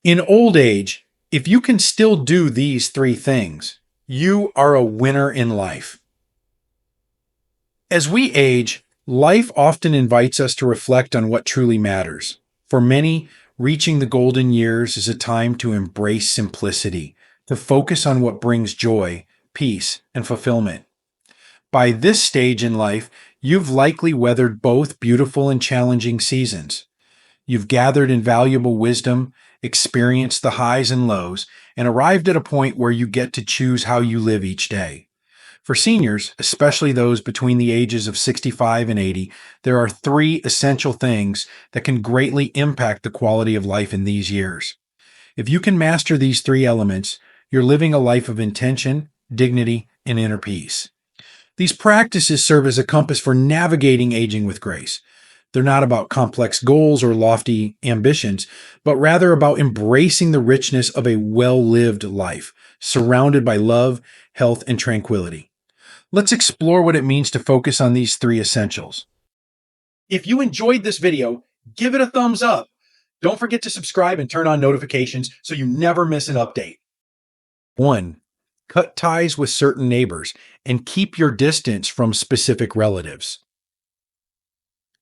In old age, if you can still do these three things, you are a winner in life. As we age, life often invites us to reflect on what truly matters. For many, reaching the golden years is a time to embrace simplicity, to focus on what brings joy, peace, and fulfillment. By this stage in life, you've likely weathered both beautiful and challenging seasons. You've gathered invaluable wisdom, experienced the highs and lows, and arrived at a point where you get to choose how you live each day. For seniors, especially those between the ages of 65 and 80, there are three essential things that can greatly impact the quality of life in these years. If you can master these three elements, you're living a life of intention, dignity, and inner peace. These practices serve as a compass for navigating aging with grace. They're not about complex goals or lofty ambitions, but rather about embracing the richness of a well-lived life, surrounded by love, health, and tranquility. Let's explore what it means to focus on these three essentials. If you enjoyed this video, give it a thumbs up. Don't forget to subscribe and turn on notifications so you never miss an update. 1. Cut ties with certain neighbors and keep your distance from specific relatives.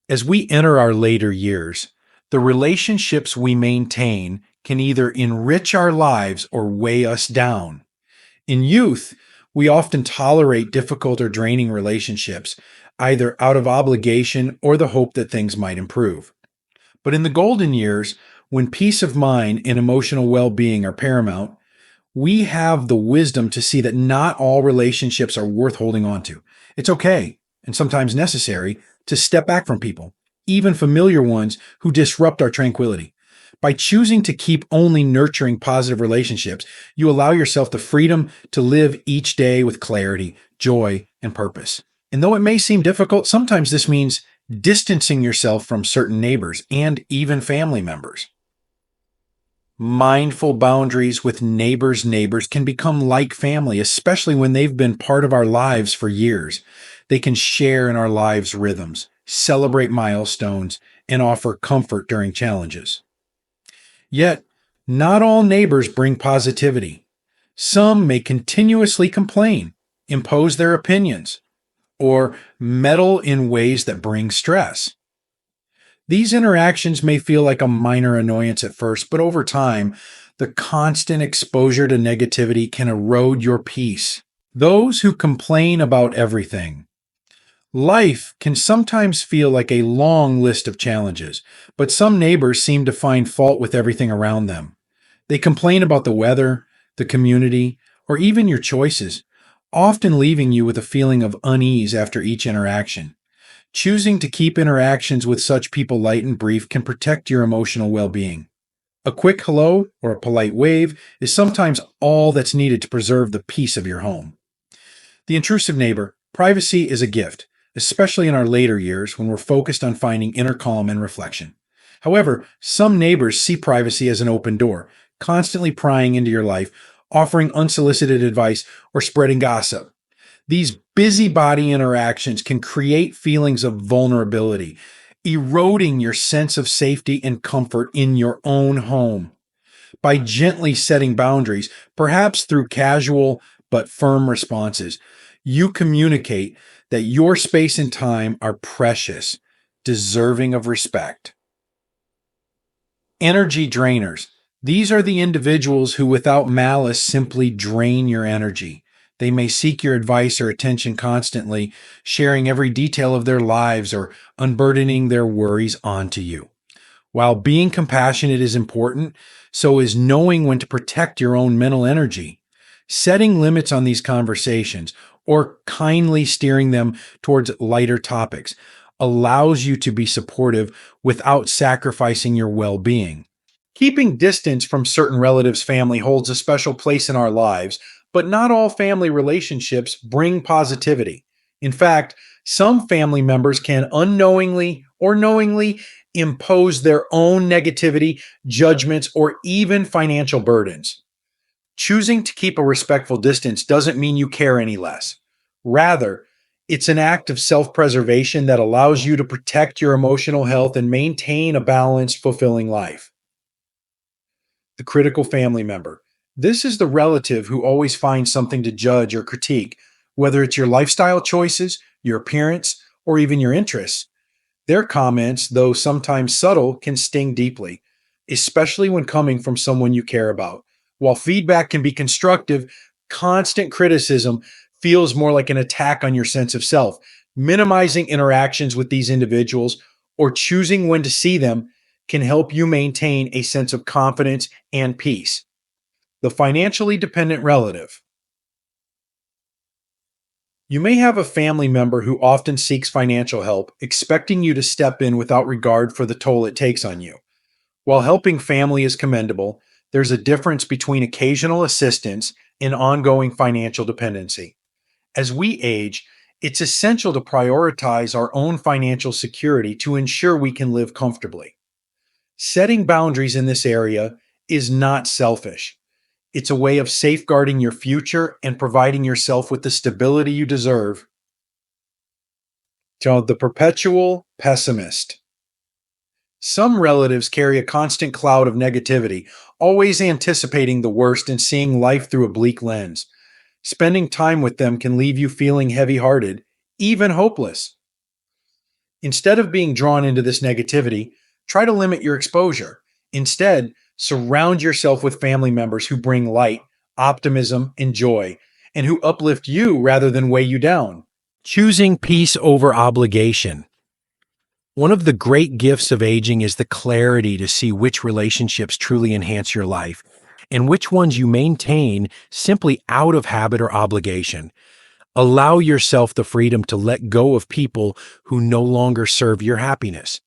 As we enter our later years, the relationships we maintain can either enrich our lives or weigh us down. In youth, we often tolerate difficult or draining relationships, either out of obligation or the hope that things might improve. But in the golden years, when peace of mind and emotional well-being are paramount, we have the wisdom to see that not all relationships are worth holding on to. It's okay, and sometimes necessary, to step back from people, even familiar ones who disrupt our tranquility. By choosing to keep only nurturing positive relationships, you allow yourself the freedom to live each day with clarity, joy, and purpose. And though it may seem difficult, sometimes this means distancing yourself from certain neighbors and even family members. Mindful boundaries with neighbors' neighbors can become like family, especially when they've been part of our lives for years. They can share in our lives' rhythms, celebrate milestones, and offer comfort during challenges. Yet, not all neighbors bring positivity. Some may continuously complain, impose their opinions, or meddle in ways that bring stress. These interactions may feel like a minor annoyance at first, but over time, the constant exposure to negativity can erode your peace. Those who complain about everything. Life can sometimes feel like a long list of challenges, but some neighbors seem to find fault with everything around them. They complain about the weather, the community, or even your choices, often leaving you with a feeling of unease after each interaction. Choosing to keep interactions with such people light and brief can protect your emotional well-being. A quick hello or a polite wave is sometimes all that's needed to preserve the peace of your home. The intrusive neighbor. Privacy is a gift, especially in our later years when we're focused on finding inner calm and reflection. However, some neighbors see privacy as an open door, constantly prying into your life, offering unsolicited advice, or spreading gossip. These busybody interactions can create feelings of vulnerability, eroding your sense of safety and comfort in your own home. By gently setting boundaries, perhaps through casual but firm responses, you communicate that your space and time are precious, deserving of respect. Energy drainers. These are the individuals who, without malice, simply drain your energy. They may seek your advice or attention constantly, sharing every detail of their lives or unburdening their worries onto you. While being compassionate is important, so is knowing when to protect your own mental energy. Setting limits on these conversations or kindly steering them towards lighter topics allows you to be supportive without sacrificing your well-being. Keeping distance from certain relatives' family holds a special place in our lives, but not all family relationships bring positivity. In fact, some family members can unknowingly or knowingly impose their own negativity, judgments, or even financial burdens. Choosing to keep a respectful distance doesn't mean you care any less. Rather, it's an act of self-preservation that allows you to protect your emotional health and maintain a balanced, fulfilling life. The critical family member. This is the relative who always finds something to judge or critique, whether it's your lifestyle choices, your appearance, or even your interests. Their comments, though sometimes subtle, can sting deeply, especially when coming from someone you care about. While feedback can be constructive, constant criticism feels more like an attack on your sense of self. Minimizing interactions with these individuals or choosing when to see them can help you maintain a sense of confidence and peace. The financially dependent relative. You may have a family member who often seeks financial help, expecting you to step in without regard for the toll it takes on you. While helping family is commendable, there's a difference between occasional assistance and ongoing financial dependency. As we age, it's essential to prioritize our own financial security to ensure we can live comfortably. Setting boundaries in this area is not selfish. It's a way of safeguarding your future and providing yourself with the stability you deserve. So, the perpetual pessimist. Some relatives carry a constant cloud of negativity, always anticipating the worst and seeing life through a bleak lens. Spending time with them can leave you feeling heavy hearted, even hopeless. Instead of being drawn into this negativity, try to limit your exposure. Instead, surround yourself with family members who bring light, optimism, and joy, and who uplift you rather than weigh you down. Choosing peace over obligation. One of the great gifts of aging is the clarity to see which relationships truly enhance your life and which ones you maintain simply out of habit or obligation. Allow yourself the freedom to let go of people who no longer serve your happiness.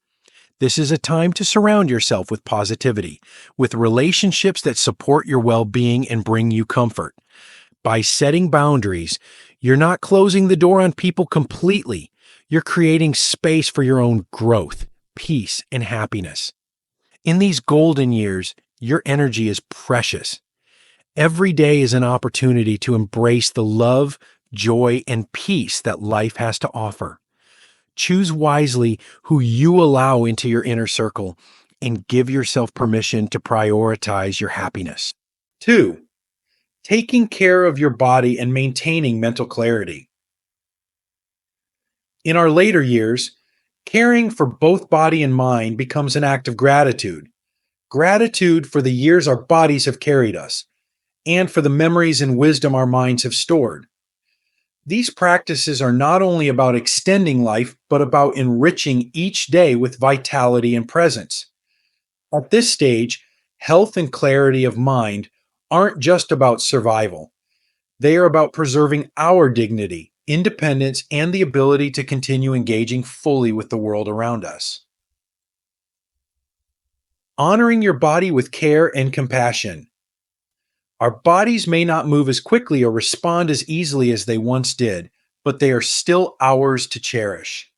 This is a time to surround yourself with positivity, with relationships that support your well-being and bring you comfort. By setting boundaries, you're not closing the door on people completely. You're creating space for your own growth, peace, and happiness. In these golden years, your energy is precious. Every day is an opportunity to embrace the love, joy, and peace that life has to offer. Choose wisely who you allow into your inner circle and give yourself permission to prioritize your happiness. 2. Taking care of your body and maintaining mental clarity. In our later years, caring for both body and mind becomes an act of gratitude. Gratitude for the years our bodies have carried us, and for the memories and wisdom our minds have stored. These practices are not only about extending life, but about enriching each day with vitality and presence. At this stage, health and clarity of mind aren't just about survival. They are about preserving our dignity, independence, and the ability to continue engaging fully with the world around us. Honoring your body with care and compassion. Our bodies may not move as quickly or respond as easily as they once did, but they are still ours to cherish.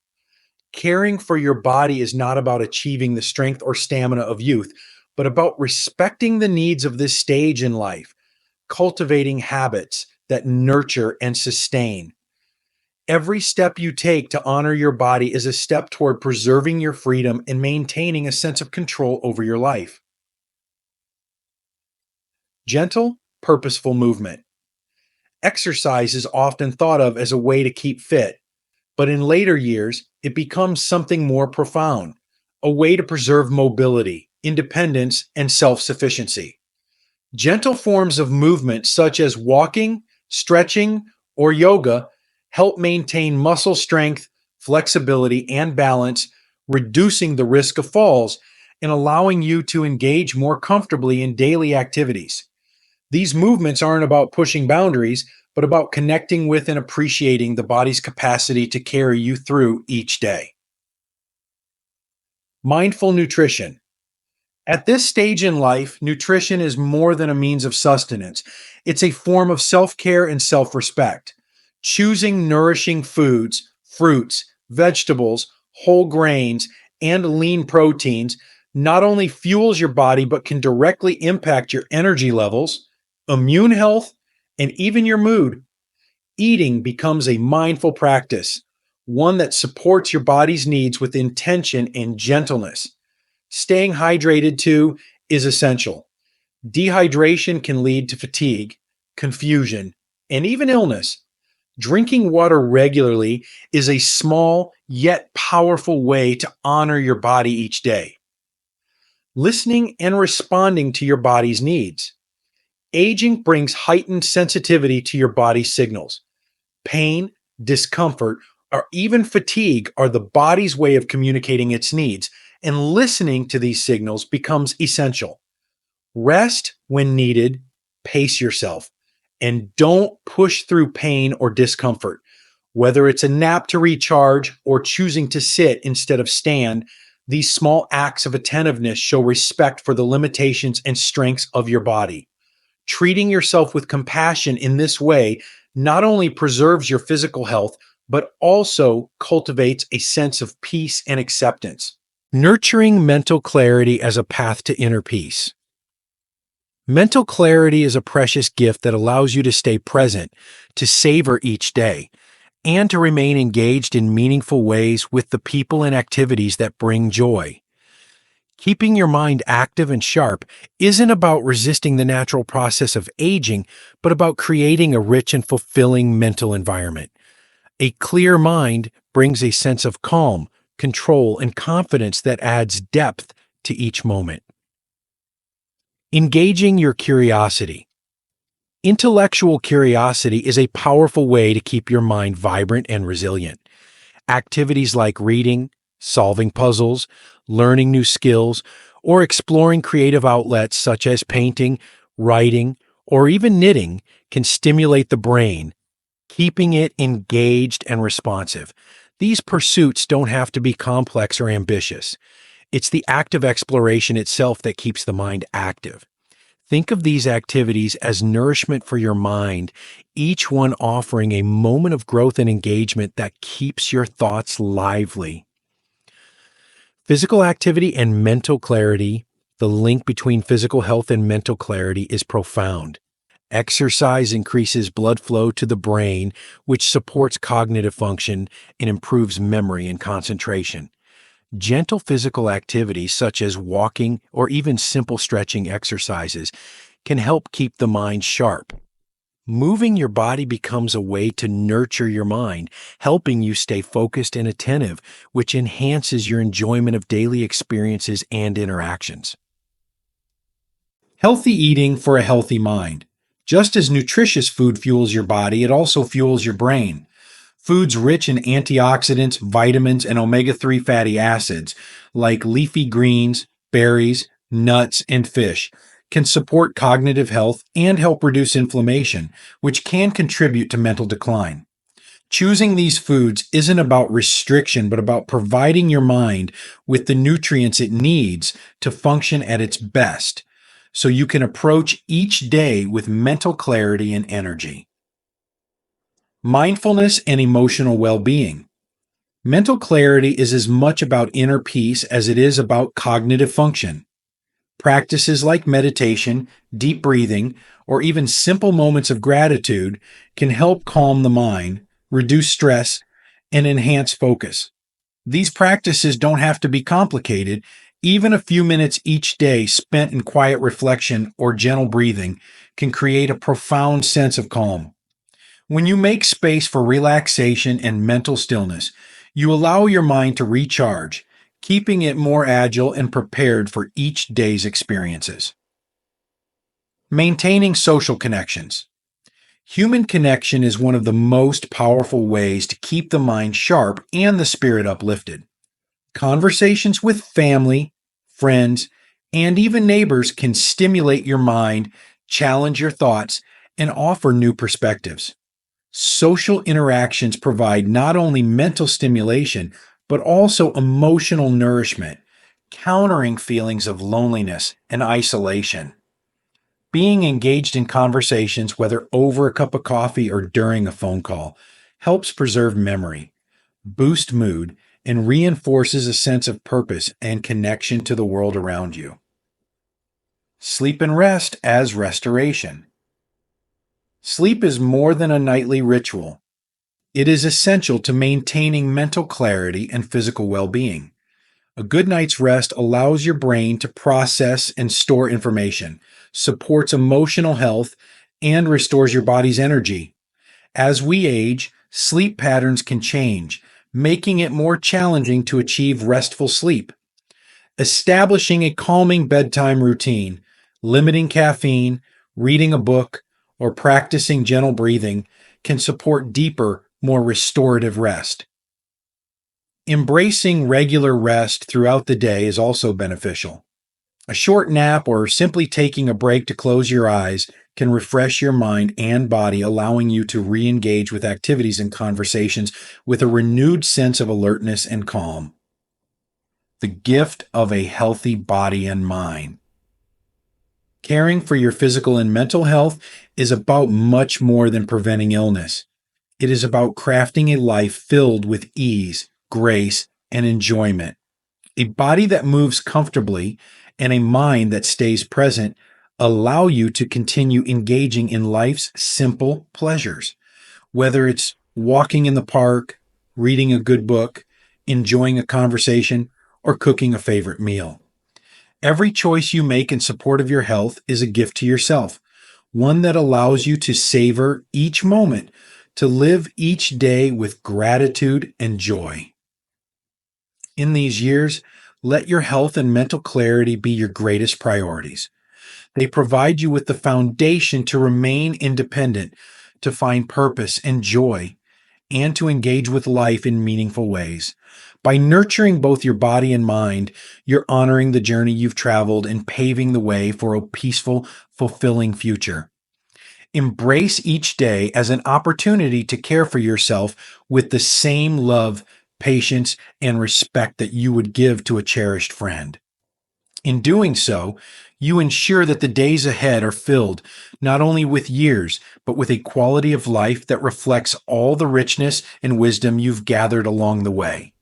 Caring for your body is not about achieving the strength or stamina of youth, but about respecting the needs of this stage in life, cultivating habits that nurture and sustain. Every step you take to honor your body is a step toward preserving your freedom and maintaining a sense of control over your life. Gentle, purposeful movement. Exercise is often thought of as a way to keep fit, but in later years, it becomes something more profound, a way to preserve mobility, independence, and self-sufficiency. Gentle forms of movement such as walking, stretching, or yoga help maintain muscle strength, flexibility, and balance, reducing the risk of falls and allowing you to engage more comfortably in daily activities. These movements aren't about pushing boundaries, but about connecting with and appreciating the body's capacity to carry you through each day. Mindful nutrition. At this stage in life, nutrition is more than a means of sustenance. It's a form of self-care and self-respect. Choosing nourishing foods, fruits, vegetables, whole grains, and lean proteins not only fuels your body but can directly impact your energy levels, immune health, and even your mood. Eating becomes a mindful practice, one that supports your body's needs with intention and gentleness. Staying hydrated, too, is essential. Dehydration can lead to fatigue, confusion, and even illness. Drinking water regularly is a small yet powerful way to honor your body each day. Listening and responding to your body's needs. Aging brings heightened sensitivity to your body's signals. Pain, discomfort, or even fatigue are the body's way of communicating its needs, and listening to these signals becomes essential. Rest when needed, pace yourself, and don't push through pain or discomfort. Whether it's a nap to recharge or choosing to sit instead of stand, these small acts of attentiveness show respect for the limitations and strengths of your body. Treating yourself with compassion in this way not only preserves your physical health, but also cultivates a sense of peace and acceptance. Nurturing mental clarity as a path to inner peace. Mental clarity is a precious gift that allows you to stay present, to savor each day, and to remain engaged in meaningful ways with the people and activities that bring joy. Keeping your mind active and sharp isn't about resisting the natural process of aging, but about creating a rich and fulfilling mental environment. A clear mind brings a sense of calm, control, and confidence that adds depth to each moment. Engaging your curiosity. Intellectual curiosity is a powerful way to keep your mind vibrant and resilient. Activities like reading, solving puzzles, learning new skills, or exploring creative outlets such as painting, writing, or even knitting can stimulate the brain, keeping it engaged and responsive. These pursuits don't have to be complex or ambitious. It's the act of exploration itself that keeps the mind active. Think of these activities as nourishment for your mind, each one offering a moment of growth and engagement that keeps your thoughts lively. Physical activity and mental clarity. The link between physical health and mental clarity is profound. Exercise increases blood flow to the brain, which supports cognitive function and improves memory and concentration. Gentle physical activities such as walking or even simple stretching exercises can help keep the mind sharp. Moving your body becomes a way to nurture your mind, helping you stay focused and attentive, which enhances your enjoyment of daily experiences and interactions. Healthy eating for a healthy mind. Just as nutritious food fuels your body, it also fuels your brain. Foods rich in antioxidants, vitamins, and omega-3 fatty acids, like leafy greens, berries, nuts, and fish, can support cognitive health and help reduce inflammation, which can contribute to mental decline. Choosing these foods isn't about restriction, but about providing your mind with the nutrients it needs to function at its best, so you can approach each day with mental clarity and energy. Mindfulness and emotional well-being. Mental clarity is as much about inner peace as it is about cognitive function. Practices like meditation, deep breathing, or even simple moments of gratitude can help calm the mind, reduce stress, and enhance focus. These practices don't have to be complicated. Even a few minutes each day spent in quiet reflection or gentle breathing can create a profound sense of calm. When you make space for relaxation and mental stillness, you allow your mind to recharge, keeping it more agile and prepared for each day's experiences. Maintaining social connections. Human connection is one of the most powerful ways to keep the mind sharp and the spirit uplifted. Conversations with family, friends, and even neighbors can stimulate your mind, challenge your thoughts, and offer new perspectives. Social interactions provide not only mental stimulation, but also emotional nourishment, countering feelings of loneliness and isolation. Being engaged in conversations, whether over a cup of coffee or during a phone call, helps preserve memory, boost mood, and reinforces a sense of purpose and connection to the world around you. Sleep and rest as restoration. Sleep is more than a nightly ritual. It is essential to maintaining mental clarity and physical well-being. A good night's rest allows your brain to process and store information, supports emotional health, and restores your body's energy. As we age, sleep patterns can change, making it more challenging to achieve restful sleep. Establishing a calming bedtime routine, limiting caffeine, reading a book, or practicing gentle breathing can support deeper, more restorative rest. Embracing regular rest throughout the day is also beneficial. A short nap or simply taking a break to close your eyes can refresh your mind and body, allowing you to re engage with activities and conversations with a renewed sense of alertness and calm. The gift of a healthy body and mind. Caring for your physical and mental health is about much more than preventing illness. It is about crafting a life filled with ease, grace, and enjoyment. A body that moves comfortably and a mind that stays present allow you to continue engaging in life's simple pleasures, whether it's walking in the park, reading a good book, enjoying a conversation, or cooking a favorite meal. Every choice you make in support of your health is a gift to yourself, one that allows you to savor each moment, to live each day with gratitude and joy. In these years, let your health and mental clarity be your greatest priorities. They provide you with the foundation to remain independent, to find purpose and joy, and to engage with life in meaningful ways. By nurturing both your body and mind, you're honoring the journey you've traveled and paving the way for a peaceful, fulfilling future. Embrace each day as an opportunity to care for yourself with the same love, patience, and respect that you would give to a cherished friend. In doing so, you ensure that the days ahead are filled not only with years, but with a quality of life that reflects all the richness and wisdom you've gathered along the way.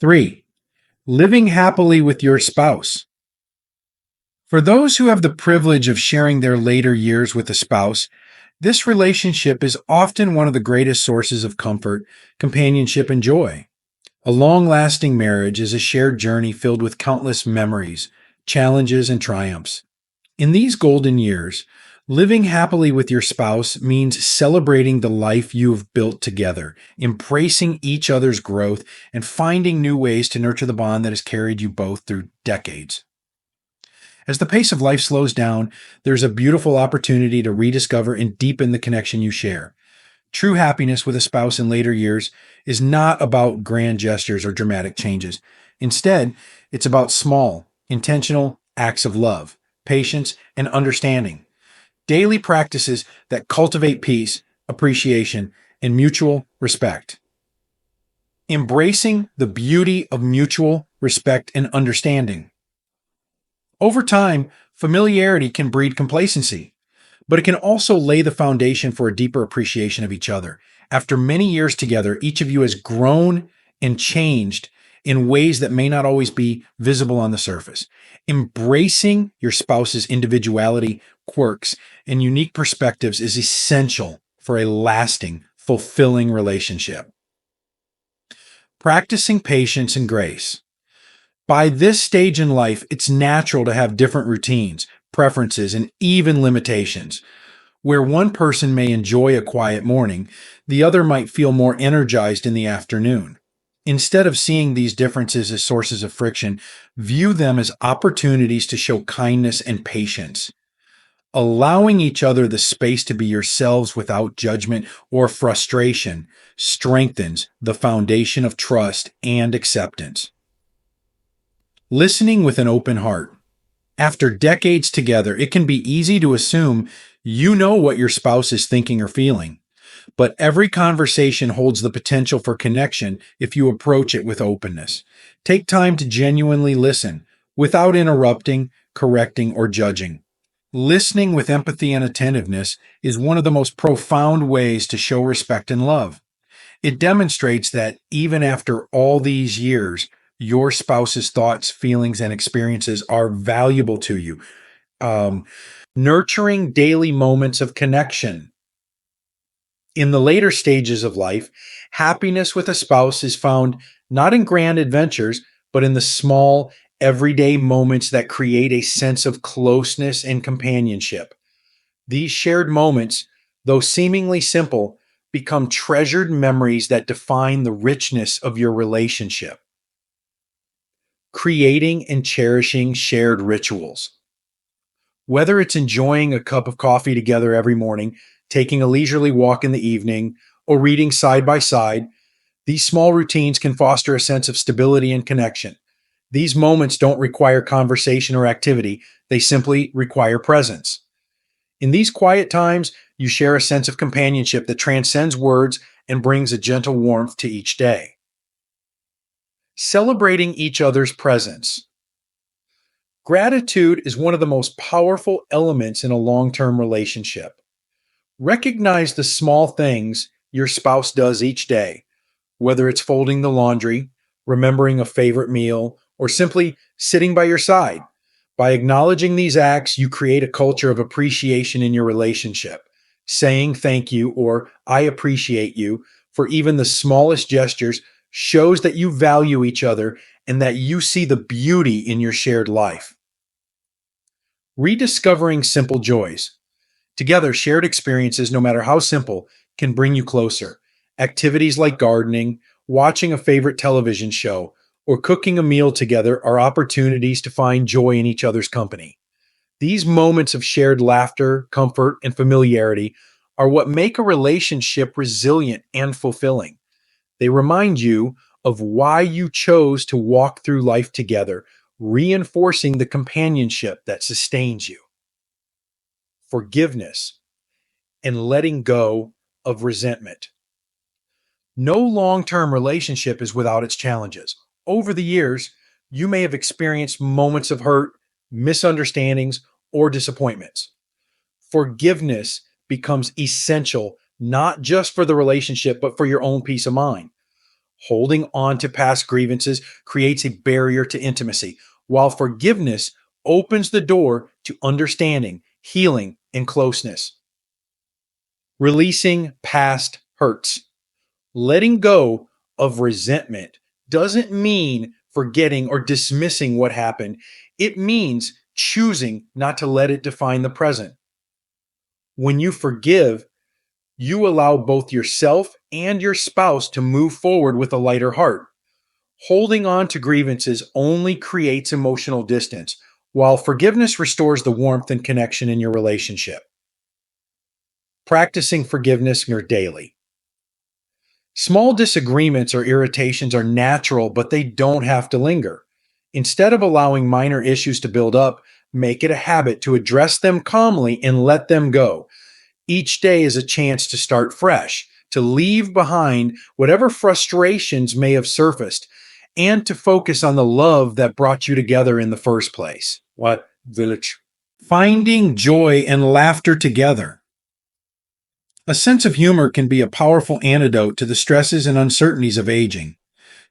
3. Living happily with your spouse. For those who have the privilege of sharing their later years with a spouse, this relationship is often one of the greatest sources of comfort, companionship, and joy. A long lasting marriage is a shared journey filled with countless memories, challenges, and triumphs. In these golden years, living happily with your spouse means celebrating the life you have built together, embracing each other's growth, and finding new ways to nurture the bond that has carried you both through decades. As the pace of life slows down, there's a beautiful opportunity to rediscover and deepen the connection you share. True happiness with a spouse in later years is not about grand gestures or dramatic changes. Instead, it's about small, intentional acts of love, patience, and understanding. Daily practices that cultivate peace, appreciation, and mutual respect. Embracing the beauty of mutual respect and understanding. Over time, familiarity can breed complacency, but it can also lay the foundation for a deeper appreciation of each other. After many years together, each of you has grown and changed in ways that may not always be visible on the surface. Embracing your spouse's individuality, quirks, and unique perspectives is essential for a lasting, fulfilling relationship. Practicing patience and grace. By this stage in life, it's natural to have different routines, preferences, and even limitations. Where one person may enjoy a quiet morning, the other might feel more energized in the afternoon. Instead of seeing these differences as sources of friction, view them as opportunities to show kindness and patience. Allowing each other the space to be yourselves without judgment or frustration strengthens the foundation of trust and acceptance. Listening with an open heart. After decades together, it can be easy to assume you know what your spouse is thinking or feeling. But every conversation holds the potential for connection if you approach it with openness. Take time to genuinely listen without interrupting, correcting, or judging. Listening with empathy and attentiveness is one of the most profound ways to show respect and love. It demonstrates that even after all these years, your spouse's thoughts, feelings, and experiences are valuable to you. Nurturing daily moments of connection. In the later stages of life, happiness with a spouse is found not in grand adventures, but in the small, everyday moments that create a sense of closeness and companionship. These shared moments, though seemingly simple, become treasured memories that define the richness of your relationship. Creating and cherishing shared rituals. Whether it's enjoying a cup of coffee together every morning, taking a leisurely walk in the evening, or reading side by side, these small routines can foster a sense of stability and connection. These moments don't require conversation or activity, they simply require presence. In these quiet times, you share a sense of companionship that transcends words and brings a gentle warmth to each day. Celebrating each other's presence. Gratitude is one of the most powerful elements in a long term relationship. Recognize the small things your spouse does each day, whether it's folding the laundry, remembering a favorite meal, or simply sitting by your side. By acknowledging these acts, you create a culture of appreciation in your relationship. Saying thank you or I appreciate you for even the smallest gestures shows that you value each other and that you see the beauty in your shared life. Rediscovering simple joys. Together, shared experiences, no matter how simple, can bring you closer. Activities like gardening, watching a favorite television show, or cooking a meal together are opportunities to find joy in each other's company. These moments of shared laughter, comfort, and familiarity are what make a relationship resilient and fulfilling. They remind you of why you chose to walk through life together, reinforcing the companionship that sustains you. Forgiveness and letting go of resentment. No long term relationship is without its challenges. Over the years, you may have experienced moments of hurt, misunderstandings, or disappointments. Forgiveness becomes essential not just for the relationship, but for your own peace of mind. Holding on to past grievances creates a barrier to intimacy, while forgiveness opens the door to understanding, healing, and closeness. Releasing past hurts. Letting go of resentment doesn't mean forgetting or dismissing what happened. It means choosing not to let it define the present. When you forgive, you allow both yourself and your spouse to move forward with a lighter heart. Holding on to grievances only creates emotional distance, while forgiveness restores the warmth and connection in your relationship. Practicing forgiveness in your daily. Small disagreements or irritations are natural, but they don't have to linger. Instead of allowing minor issues to build up, make it a habit to address them calmly and let them go. Each day is a chance to start fresh, to leave behind whatever frustrations may have surfaced, and to focus on the love that brought you together in the first place. What village? Finding joy and laughter together. A sense of humor can be a powerful antidote to the stresses and uncertainties of aging.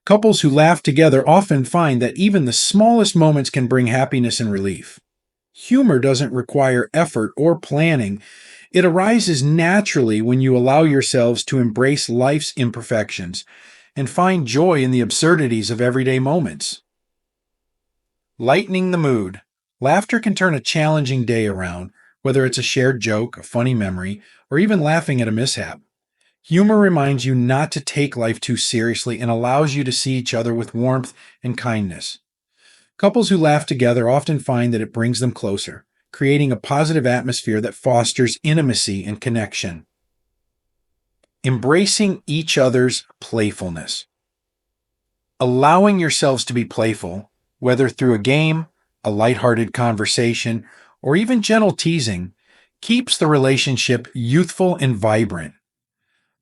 Couples who laugh together often find that even the smallest moments can bring happiness and relief. Humor doesn't require effort or planning. It arises naturally when you allow yourselves to embrace life's imperfections and find joy in the absurdities of everyday moments. Lightening the mood. Laughter can turn a challenging day around, whether it's a shared joke, a funny memory, or even laughing at a mishap. Humor reminds you not to take life too seriously and allows you to see each other with warmth and kindness. Couples who laugh together often find that it brings them closer, creating a positive atmosphere that fosters intimacy and connection. Embracing each other's playfulness. Allowing yourselves to be playful, whether through a game, a lighthearted conversation, or even gentle teasing, keeps the relationship youthful and vibrant.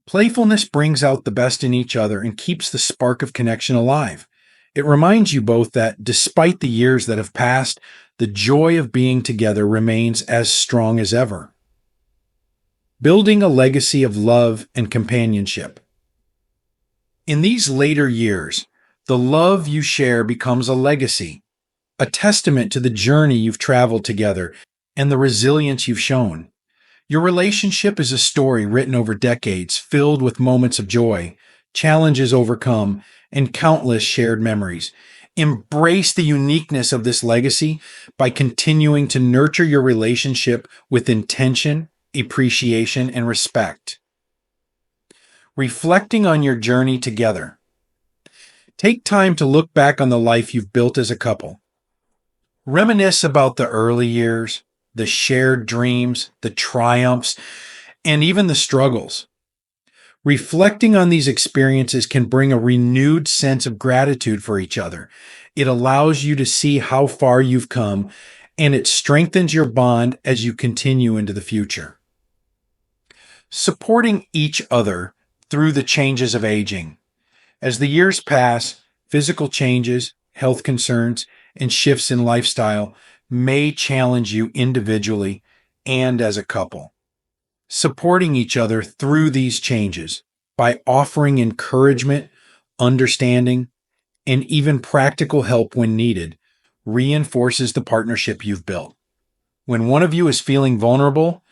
Playfulness brings out the best in each other and keeps the spark of connection alive. It reminds you both that despite the years that have passed, the joy of being together remains as strong as ever. Building a legacy of love and companionship. In these later years, the love you share becomes a legacy, a testament to the journey you've traveled together and the resilience you've shown. Your relationship is a story written over decades, filled with moments of joy, challenges overcome, and countless shared memories. Embrace the uniqueness of this legacy by continuing to nurture your relationship with intention, appreciation, and respect. Reflecting on your journey together. Take time to look back on the life you've built as a couple. Reminisce about the early years, the shared dreams, the triumphs, and even the struggles. Reflecting on these experiences can bring a renewed sense of gratitude for each other. It allows you to see how far you've come, and it strengthens your bond as you continue into the future. Supporting each other through the changes of aging. As the years pass, physical changes, health concerns, and shifts in lifestyle may challenge you individually and as a couple. Supporting each other through these changes by offering encouragement, understanding, and even practical help when needed reinforces the partnership you've built. When one of you is feeling vulnerable,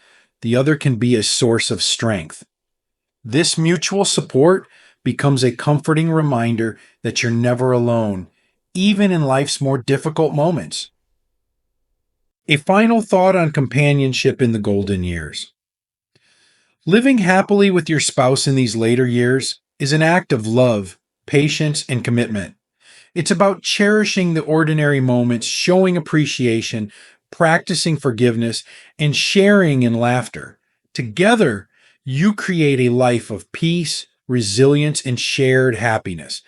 the other can be a source of strength. This mutual support becomes a comforting reminder that you're never alone, even in life's more difficult moments. A final thought on companionship in the golden years. Living happily with your spouse in these later years is an act of love, patience, and commitment. It's about cherishing the ordinary moments, showing appreciation, practicing forgiveness, and sharing in laughter. Together, you create a life of peace, resilience, and shared happiness.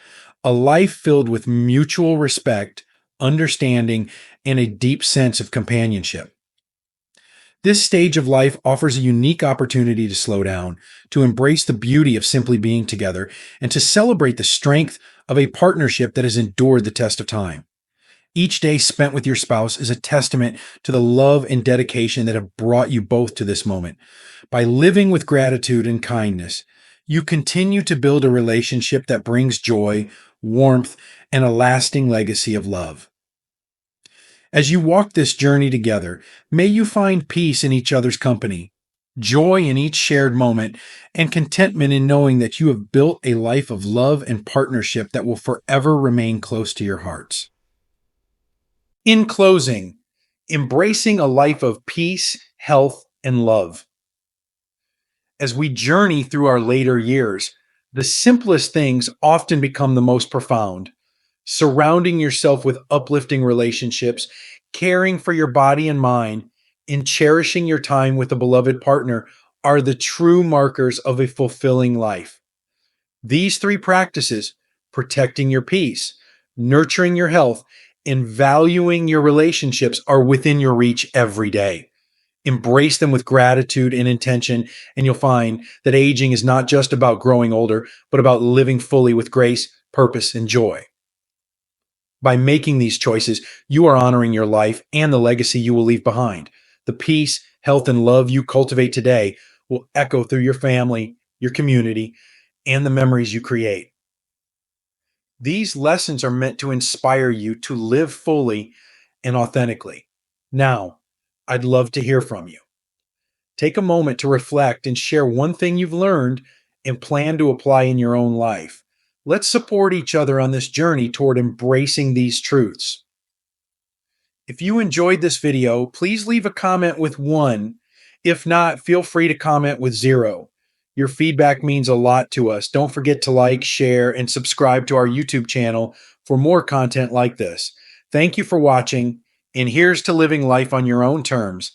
A life filled with mutual respect, understanding, and a deep sense of companionship. This stage of life offers a unique opportunity to slow down, to embrace the beauty of simply being together, and to celebrate the strength of a partnership that has endured the test of time. Each day spent with your spouse is a testament to the love and dedication that have brought you both to this moment. By living with gratitude and kindness, you continue to build a relationship that brings joy, warmth, and a lasting legacy of love. As you walk this journey together, may you find peace in each other's company, joy in each shared moment, and contentment in knowing that you have built a life of love and partnership that will forever remain close to your hearts. In closing, embracing a life of peace, health, and love. As we journey through our later years, the simplest things often become the most profound. Surrounding yourself with uplifting relationships, caring for your body and mind, and cherishing your time with a beloved partner are the true markers of a fulfilling life. These three practices, protecting your peace, nurturing your health, and valuing your relationships, are within your reach every day. Embrace them with gratitude and intention, and you'll find that aging is not just about growing older, but about living fully with grace, purpose, and joy. By making these choices, you are honoring your life and the legacy you will leave behind. The peace, health, and love you cultivate today will echo through your family, your community, and the memories you create. These lessons are meant to inspire you to live fully and authentically. Now, I'd love to hear from you. Take a moment to reflect and share one thing you've learned and plan to apply in your own life. Let's support each other on this journey toward embracing these truths. If you enjoyed this video, please leave a comment with 1. If not, feel free to comment with 0. Your feedback means a lot to us. Don't forget to like, share, and subscribe to our YouTube channel for more content like this. Thank you for watching, and here's to living life on your own terms.